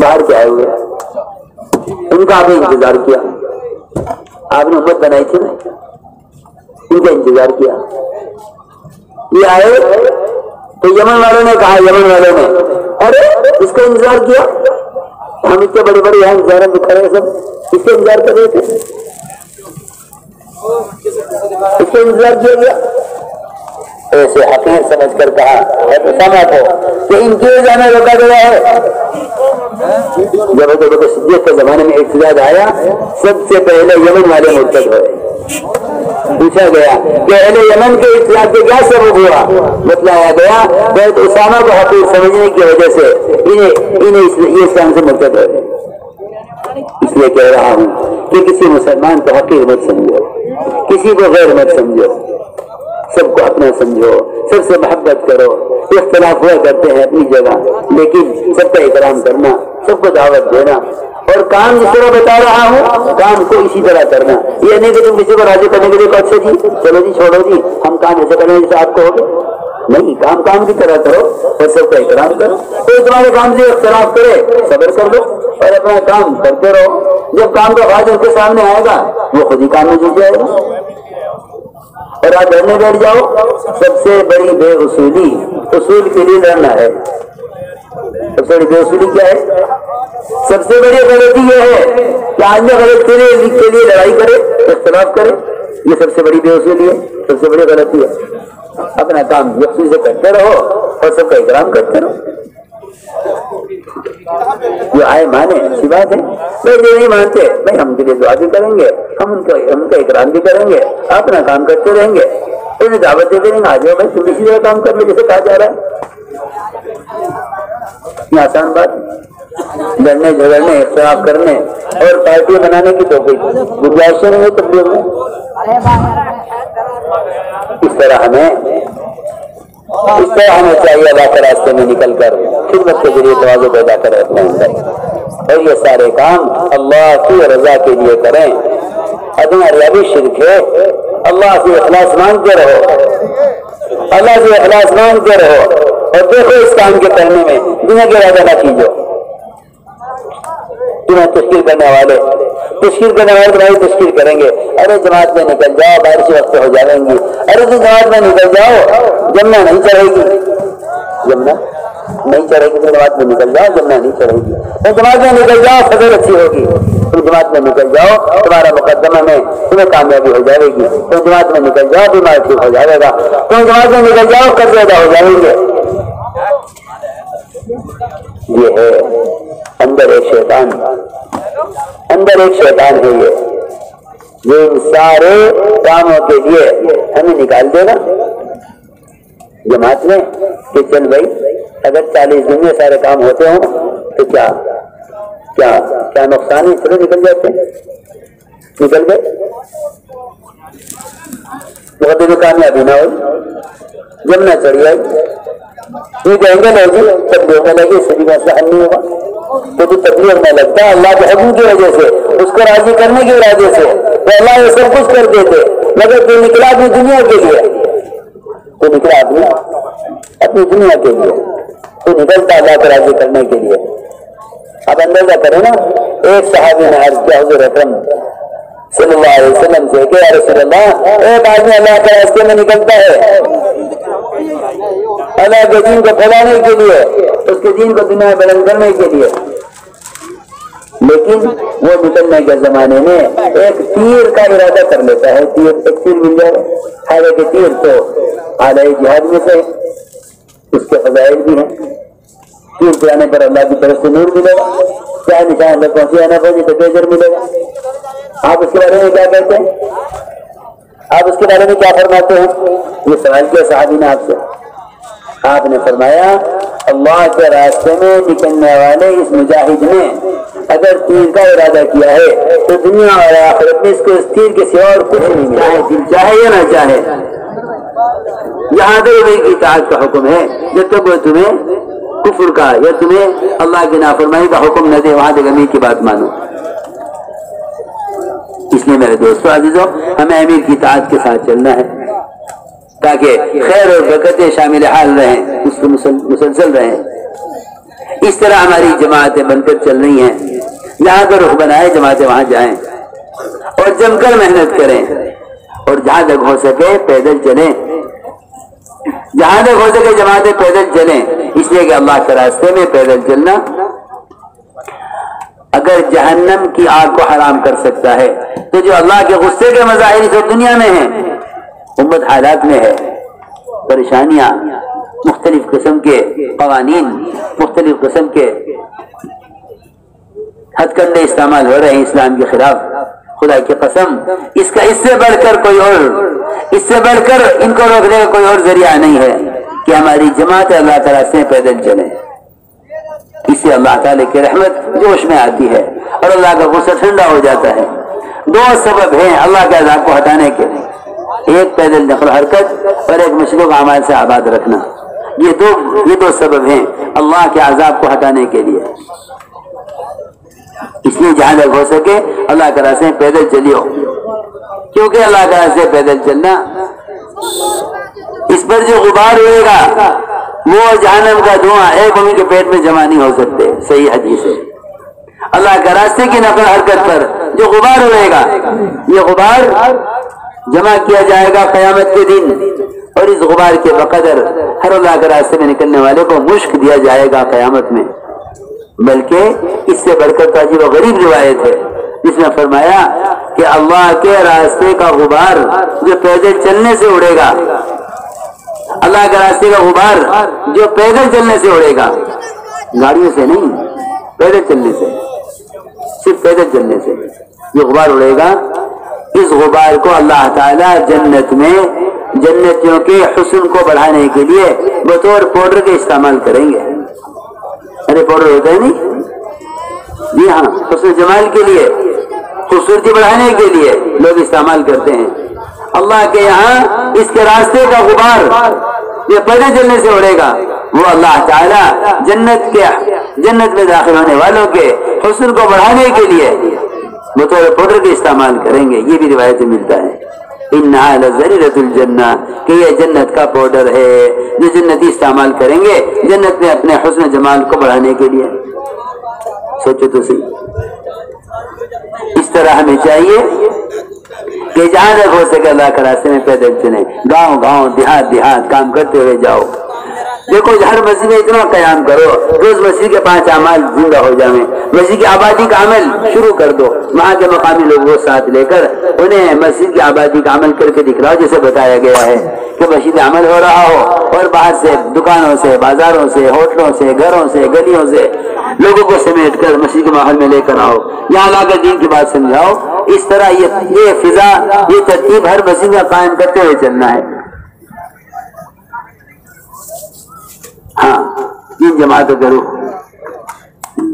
باہر کے آئے ہوئے. ان کا آپ نے انتظار کیا, آپ نے امت بنائی تھی نا, ان کا انتظار کیا. یہ آئے تو یمن والوں نے کہا, یمن والوں نے ارے اس کا انتظار کیا, ہم اتنے بڑے بڑے یہاں انتظار میں کھڑے ہیں, سب اس کا انتظار کر رہے تھے, اس کا انتظار کیا گیا. ایسے حقیر سمجھ کر کہا اسامہ کو کہ ان کی وجہ میں روکا گیا ہے. جب ابو بکر صدیق کے زمانے میں احتجاج آیا, سب سے پہلے یمن والے مرتد ہوئے. پوچھا گیا کہ اہل یمن کے اختلاف کے کیا سبب ہوا, بتلایا گیا کہ اسامہ کو حقیر سمجھنے کی وجہ سے انہیں یہ اسلام سے مرتد ہوئے. اس لیے کہہ رہا ہوں کہ کسی مسلمان کو حقیر مت سمجھو, کسی کو غیر مت سمجھو, سب کو اپنا سمجھو, سب سے محبت کرو. اختلاف ہوا کرتے ہیں اپنی جگہ, لیکن سب کا احترام کرنا, سب کو دعوت دینا, اور کام جس طرح بتا رہا ہوں کام کو اسی طرح کرنا. یہ نہیں کہ تم کسی کو راضی کرنے کے لیے اچھا جی چلو جی چھوڑو جی ہم کام ایسے کریں جیسے آپ کو ہوگا, نہیں, کام کام کی طرح کرو اور سب کا احترام کرو. کوئی تمہارے کام سے اختلاف کرے صبر کر دو اور اپنا کام کرتے رہو. جب کام کا فائدہ اس کے سامنے آئے گا وہ خود ہی کام میں جٹ جائے گا, اور آپ ڈرنے بیٹھ جاؤ. سب سے بڑی بے اصولی اصول کے لیے لڑنا ہے. سب سے بڑی بے اصولی کیا ہے؟ سب سے بڑی غلطی یہ ہے کہ آدمی غلط کے لیے لڑائی کرے, اختلاف کرے. یہ سب سے بڑی بے اصولی ہے, سب سے بڑی غلطی ہے. اپنا کام یکسوئی سے کرتے رہو اور سب کا احترام کرتے رہو. جو آئے مانے اچھی بات ہے, بھائی جو نہیں مانتے بھائی ہم کے لیے دعا بھی کریں گے, ہم ان کا احترام بھی کریں گے, اپنا کام کرتے رہیں گے, انہیں دعوت دیتے رہیں گے. آ جاؤ بھائی تم اسی طرح کام کر لو جیسے کہا جا رہا ہے. یہ آسان بات, لڑنے جھگڑنے اختلاف کرنے اور پارٹی بنانے کی تو کوئی گنجائش نہیں ہے تبلیغ میں. اس طرح ہمیں چاہیے اللہ کے راستے میں نکل کر خدمت کے ذریعے تواضع پیدا کریں اپنے اندر, اور یہ سارے کام اللہ کی رضا کے لیے کریں. ادنا ریابی شرک ہے. اللہ سے اخلاص مانگتے رہو, اللہ سے اخلاص مانگتے رہو, اور دیکھو اس کام کے کرنے میں دنیا کے ارادہ نہ کیجو. تمہیں تشکیل کرنے والے تمہاری تشکیل کریں گے, ارے جماعت میں نکل جاؤ بارش وقت ہو جائیں گی, ارے تم جماعت میں نکل جاؤ جمنا نہیں چڑھے گی, جمنا نہیں چڑھے گی, تم جماعت میں نکل جاؤ جمنا نہیں چڑھے گی. تم جماعت میں نکل جاؤ فضل اچھی ہوگی, تم جماعت میں نکل جاؤ تمہارا مقدمہ میں تمہیں کامیابی ہو جائے گی. تم جماعت میں نکل جاؤ بیمار ٹھیک ہو جائے گا. تم جماعت میں نکل جاؤ قرض ادا ہو جائیں گے. یہ ہے اندر ایک شیطان ہے یہ, جو ان سارے کاموں کے لیے ہمیں نکال دے گا جماعت میں کہ چل بھائی اگر 40 دن میں سارے کام ہوتے ہوں تو کیا نقصان ہے, چلو نکل جاتے ہیں, نکل گئے. بہت میں کامیابی نہ ہوئی, جب نہ چڑھی آئی, یہ کہیں گے نہیں جی تبلیغ میں لگے, اس سے بھی مسئلہ حل نہیں ہوگا. تو تبلیغ میں لگتا ہے اللہ کے حکم کی وجہ سے, اس کو راضی کرنے کی وجہ سے, تو اللہ یہ سب کچھ کر دیتے, مگر تو نکلا اپنی دنیا کے لیے, تو نکلا اپنی دنیا کے لیے, تو نکلتا اللہ کو راضی کرنے کے لیے. اب اندازہ کریں نا, ایک صحابی نے عرض کیا حضور اکرم صلی اللہ علیہ وسلم سے کہ یا رسول اللہ, ایک آدمی اللہ کے راستے میں نکلتا ہے اللہ کے دین کو پھیلانے کے لیے, اس کے دین کو دنیا میں بلند کرنے کے لیے, لیکن وہ نکلنے کے زمانے میں ایک تیر کا ارادہ کر لیتا ہے, ایک تیر مل جائے, حالانکہ تیر تو اعلی جہاد میں سے, اس کے فضائل بھی ہیں. تیر چلانے پر اللہ کی طرف سے نور ملے گا, چاہے نشان اللہ پہنچے آنا پہنچے تو بےجر ملے گا. آپ اس کے بارے میں کیا کہتے ہیں, آپ اس کے بارے میں کیا فرماتے ہیں؟ یہ سوال کیا صحابی نے آپ سے. آپ نے فرمایا اللہ کے راستے میں نکلنے والے اس مجاہد نے اگر تیر کا ارادہ کیا ہے تو دنیا اور آخرت میں اس کو اس تیر کے سوا اور کچھ نہیں ملا ہے، دل چاہے یا نہ چاہے۔ یہاں تک وہی کی اطاعت کا حکم ہے، جب تک وہ تمہیں کفر کا یا تمہیں اللہ کی نافرمانی کا حکم نہ دے وہاں تک امیر کی بات مانو۔ اس لیے میرے دوستو عزیزو، ہمیں امیر کی اطاعت کے ساتھ چلنا ہے تاکہ خیر اور برکتیں شامل حال رہیں، اس کو مسلسل رہیں۔ اس طرح ہماری جماعتیں بن کر چل رہی ہیں، جہاں کا رخ بنائے جماعتیں وہاں جائیں اور جم کر محنت کریں، اور جہاں تک ہو سکے پیدل چلیں، جہاں تک ہو سکے جماعتیں پیدل چلیں، اس لیے کہ اللہ کے راستے میں پیدل چلنا اگر جہنم کی آگ کو حرام کر سکتا ہے تو جو اللہ کے غصے کے مظاہر جو دنیا میں ہیں، امت حالات میں ہے، پریشانیاں، مختلف قسم کے قوانین، مختلف قسم کے ہتھ کنڈے استعمال ہو رہے ہیں اسلام کے خلاف، خدا کی قسم اس سے بڑھ کر کوئی اور، اس سے بڑھ کر ان کو روکنے کا کوئی اور ذریعہ نہیں ہے کہ ہماری جماعت اللہ تعالیٰ سے پیدل چلیں۔ اس سے اللہ تعالیٰ کی رحمت جوش میں آتی ہے اور اللہ کا غصہ ٹھنڈا ہو جاتا ہے۔ دو سبب ہیں اللہ کے عذاب کو ہٹانے کے، ایک پیدل نقل حرکت اور ایک مشرک اعمال سے آباد رکھنا۔ یہ دو سبب ہیں اللہ کے عذاب کو ہٹانے کے لیے۔ اس لیے جہاں تک ہو سکے اللہ کے راستے میں پیدل چلیو، کیونکہ اللہ کے راستے میں پیدل چلنا، اس پر جو غبار ہوئے گا وہ جہنم کا دھواں ایک مومن کے پیٹ میں جمع نہیں ہو سکتے، صحیح حدیث ہے۔ اللہ کے راستے کی نقل حرکت پر جو غبار ہوئے گا، یہ غبار جمع کیا جائے گا قیامت کے دن، اور اس غبار کے بقدر ہر اللہ کے راستے میں نکلنے والے کو مشک دیا جائے گا قیامت میں۔ بلکہ اس سے بڑھ کر تو عجیب و غریب روایت ہے جس میں فرمایا کہ اللہ کے راستے کا غبار جو پیدل چلنے سے اڑے گا، اللہ کے راستے کا غبار جو پیدل چلنے سے اڑے گا، گاڑیوں سے نہیں، پیدل چلنے سے، صرف پیدل چلنے سے جو غبار اڑے گا، اس غبار کو اللہ تعالیٰ جنت میں جنتیوں کے حسن کو بڑھانے کے لیے بطور پاؤڈر کے استعمال کریں گے۔ ارے پاؤڈر ہوتا ہے نہیں، جی ہاں، حسن جمال کے لیے، خوبصورتی بڑھانے کے لیے لوگ استعمال کرتے ہیں۔ اللہ کے یہاں اس کے راستے کا غبار یہ پیدل چلنے سے اڑے گا، وہ اللہ تعالیٰ جنت میں داخل ہونے والوں کے حسن کو بڑھانے کے لیے بطور پاؤڈر کے استعمال کریں گے۔ یہ بھی روایت میں ملتا ہے، انہا لذریرۃ الجنہ، کہ یہ جنت کا پاؤڈر ہے جو جنتی استعمال کریں گے جنت میں اپنے حسن جمال کو بڑھانے کے لیے۔ سوچو تو صحیح، اس طرح ہمیں چاہیے کہ جہاں تک ہو سکے اللہ کے راستے میں پیدل چلیں، گاؤں گاؤں دیہات کام کرتے ہوئے جاؤ۔ دیکھو ہر مسجد میں اتنا قیام کرو، روز مسجد کے 5 اعمال زندہ ہو جائیں، مسجد کی آبادی کا عمل شروع کر دو، وہاں کے مقامی لوگوں کو ساتھ لے کر انہیں مسجد کی آبادی کا عمل کر کے دکھلاؤ، جیسے بتایا گیا ہے کہ مسجد عمل ہو رہا ہو، اور باہر سے دکانوں سے، بازاروں سے، ہوٹلوں سے، گھروں سے، گلیوں سے لوگوں کو سمیٹ کر مسجد کے ماحول میں لے کر آؤ، یہاں لا کر دین کی بات سمجھاؤ۔ اس طرح یہ فضا، یہ ترتیب ہر مسجد میں قائم کرتے ہوئے چلنا ہے۔ ہاں، جن جماعتوں کے رخ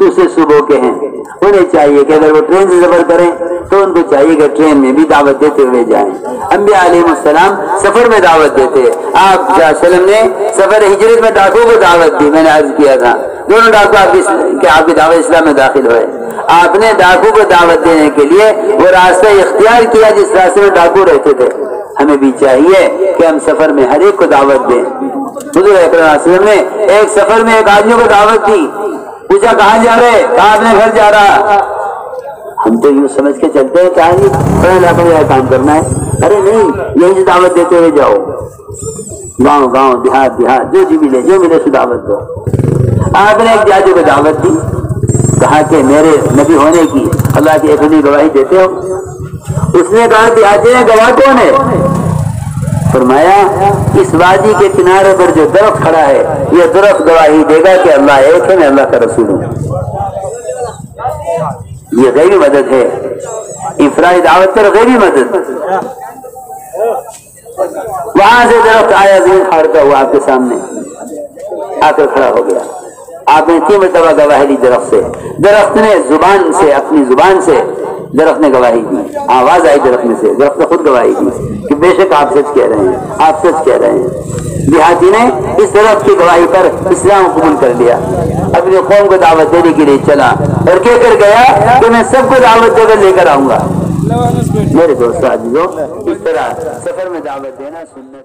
دوسرے صوبوں کے ہیں انہیں چاہیے کہ اگر وہ ٹرین سے سفر کریں تو ان کو چاہیے کہ ٹرین میں بھی دعوت دیتے ہوئے جائیں۔ انبیاء علیہ السلام سفر میں دعوت دیتے، آپ صلی اللہ علیہ وسلم نے سفر ہجرت میں ڈاکو کو دعوت دی، میں نے عرض کیا تھا دونوں ڈاکو آپ کی دعوت اسلام میں داخل ہوئے۔ آپ نے ڈاکو کو دعوت دینے کے لیے وہ راستہ اختیار کیا جس راستے میں ڈاکو رہتے تھے۔ ہمیں بھی چاہیے کہ ہم سفر میں ہر ایک کو دعوت دیں۔ حضور اکرم صلی اللہ علیہ وسلم نے ایک سفر میں ایک آدمی کو دعوت دی، پوچھا کہاں جا رہے؟ کہا اپنے گھر جا رہا۔ ہم تو یوں سمجھ کے چلتے ہیں کہاں جی بڑے علاقے میں کام کرنا ہے، ارے نہیں، یہیں سے دعوت دیتے ہوئے جاؤ، گاؤں گاؤں دیہات جو ملے سے دعوت دو۔ آپ نے ایک جاجو کو دعوت دی، کہا کہ میرے نبی ہونے کی اللہ کی ایک گواہی دیتے ہو؟ اس نے کہا کہ آتے ہیں گواہ کون ہے؟ فرمایا اس وادی کے کنارے پر جو درخت کھڑا ہے یہ درخت گواہی دے گا کہ اللہ ایک ہے، میں اللہ کا رسول ہوں۔ یہ غیبی مدد ہے، افرادی دعوت پر غیبی مدد۔ وہاں سے درخت آیا زمین پھاڑتا ہوا آپ کے سامنے آ کر کھڑا ہو گیا، آپ نے 3 مرتبہ گواہی دی درخت سے. درخت نے زبان سے، اپنی زبان سے درخت نے گواہی دی، آواز آئی درخت میں سے، درخت نے خود گواہی دی کہ بے شک آپ سچ کہہ رہے ہیں، آپ سچ کہہ رہے ہیں. دیہاتی نے اس درخت کی گواہی پر اسلام قبول کر لیا، اپنی قوم کو دعوت دینے کے لیے چلا اور کہہ کر گیا کہ میں سب کو دعوت دے کر لے کر آؤں گا. میرے دوست عزیزو، اس طرح سفر میں دعوت دینا سنت